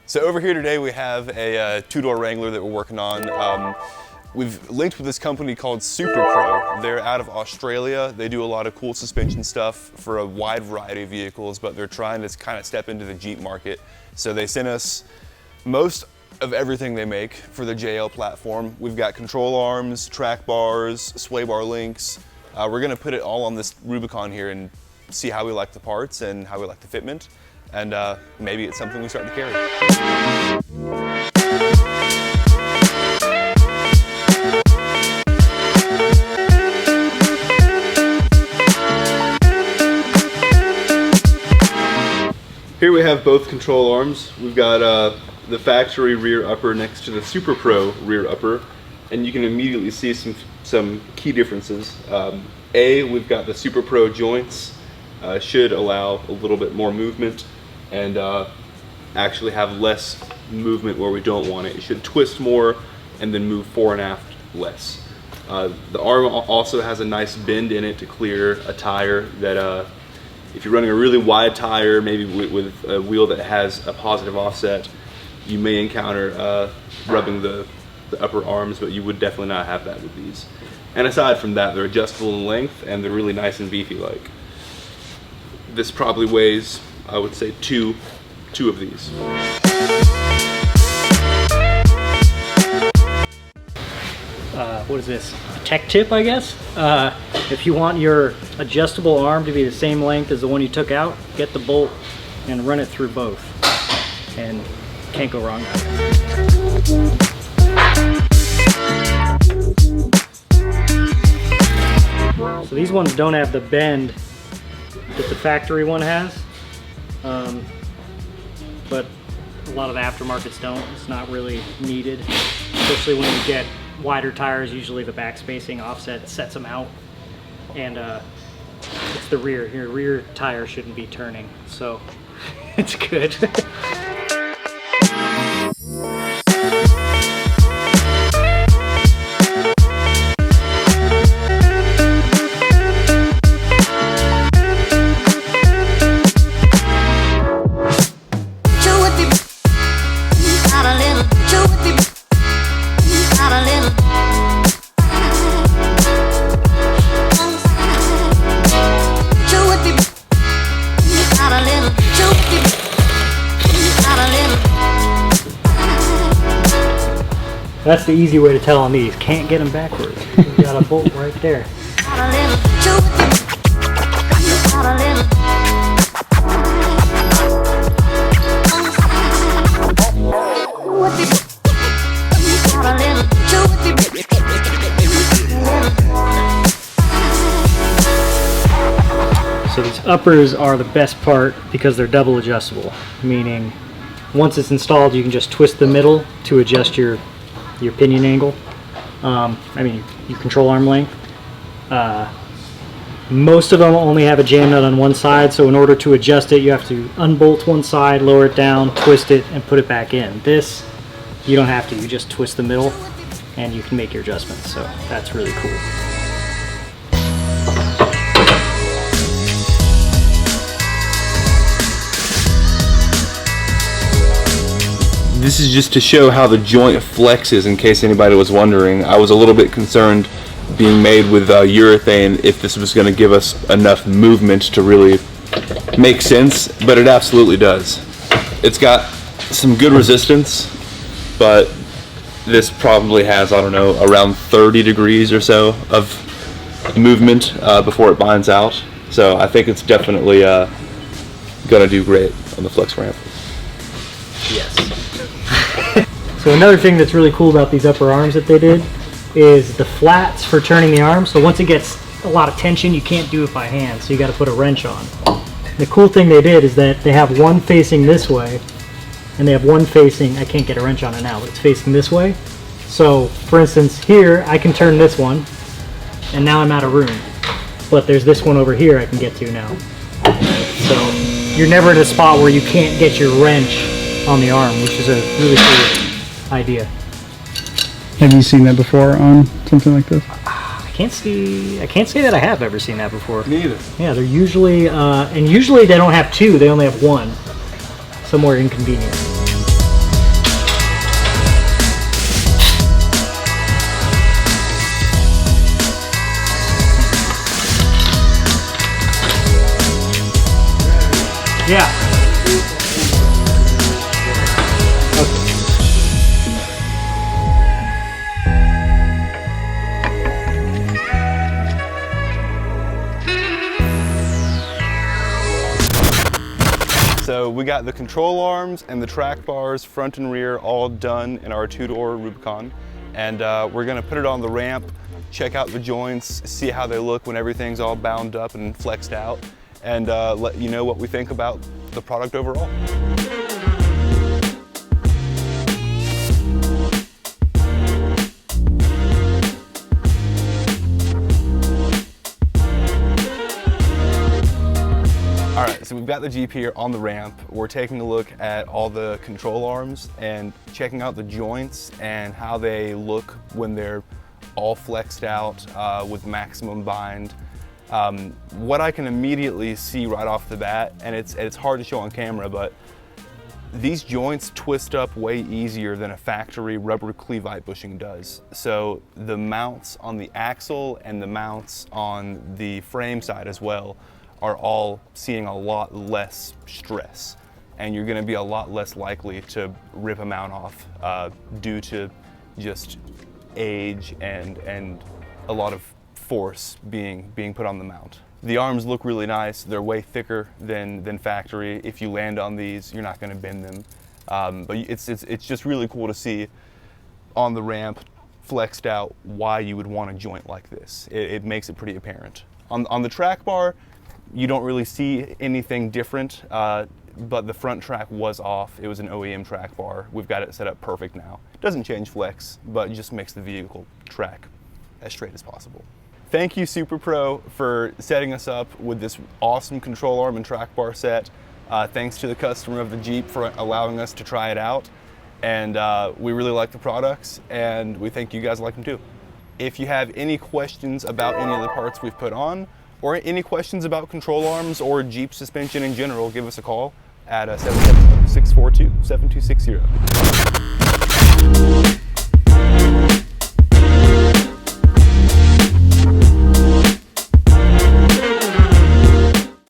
So over here today we have a two-door Wrangler that we're working on. We've linked with this company called SuperPro. They're out of Australia. They do a lot of cool suspension stuff for a wide variety of vehicles, but they're trying to kind of step into the Jeep market. So they sent us most of everything they make for the JL platform. We've got control arms, track bars, sway bar links. We're gonna put it all on this Rubicon here and see how we like the parts and how we like the fitment. And maybe it's something we start to carry. Here we have both control arms. We've got the factory rear upper next to the SuperPro rear upper, and you can immediately see some key differences. We've got the SuperPro joints, should allow a little bit more movement and actually have less movement where we don't want it. It should twist more and then move fore and aft less. The arm also has a nice bend in it to clear a tire that if you're running a really wide tire, maybe with a wheel that has a positive offset, you may encounter rubbing the upper arms, but you would definitely not have that with these. And aside from that, they're adjustable in length and they're really nice and beefy like. This probably weighs, I would say, two of these. What is this? A tech tip, I guess? If you want your adjustable arm to be the same length as the one you took out, get the bolt and run it through both. And can't go wrong. So these ones don't have the bend that the factory one has, but a lot of the aftermarkets don't. It's not really needed, especially when you get wider tires. Usually the back spacing offset sets them out, and it's the rear. Your rear tire shouldn't be turning, so it's good. That's the easy way to tell on these. Can't get them backwards. You got a bolt right there. So these uppers are the best part because they're double adjustable, meaning once it's installed you can just twist the middle to adjust your pinion angle. Your control arm length. Most of them only have a jam nut on one side, so in order to adjust it you have to unbolt one side, lower it down, twist it, and put it back in. This, you don't have to. You just twist the middle and you can make your adjustments, so that's really cool. This is just to show how the joint flexes, in case anybody was wondering. I was a little bit concerned being made with urethane if this was going to give us enough movement to really make sense, but it absolutely does. It's got some good resistance, but this probably has, I don't know, around 30 degrees or so of movement before it binds out. So I think it's definitely going to do great on the flex ramp. Yes. So another thing that's really cool about these upper arms that they did is the flats for turning the arm. So once it gets a lot of tension, you can't do it by hand, so you got to put a wrench on. The cool thing they did is that they have one facing this way and they have one facing, I can't get a wrench on it now, but it's facing this way. So for instance here I can turn this one and now I'm out of room, but there's this one over here I can get to now. So you're never in a spot where you can't get your wrench on the arm, which is a really cool idea. Have you seen that before on something like this? I can't say that I have ever seen that before. Me either. Yeah, they're usually and usually they don't have two, they only have one. Somewhere inconvenient. Yeah. So we got the control arms and the track bars, front and rear, all done in our two-door Rubicon. And we're gonna put it on the ramp, check out the joints, see how they look when everything's all bound up and flexed out, and let you know what we think about the product overall. All right, so we've got the Jeep here on the ramp. We're taking a look at all the control arms and checking out the joints and how they look when they're all flexed out with maximum bind. What I can immediately see right off the bat, and it's hard to show on camera, but these joints twist up way easier than a factory rubber cleveite bushing does. So the mounts on the axle and the mounts on the frame side as well are all seeing a lot less stress, and you're gonna be a lot less likely to rip a mount off due to just age and a lot of force being put on the mount. The arms look really nice. They're way thicker than factory. If you land on these, you're not gonna bend them. But it's just really cool to see on the ramp, flexed out, why you would want a joint like this. It makes it pretty apparent. On the track bar, you don't really see anything different, but the front track was off. It was an OEM track bar. We've got it set up perfect now. It doesn't change flex, but it just makes the vehicle track as straight as possible. Thank you, SuperPro, for setting us up with this awesome control arm and track bar set. Thanks to the customer of the Jeep for allowing us to try it out. And we really like the products, and we think you guys like them too. If you have any questions about any of the parts we've put on, or any questions about control arms or Jeep suspension in general, give us a call at 770-642-7260.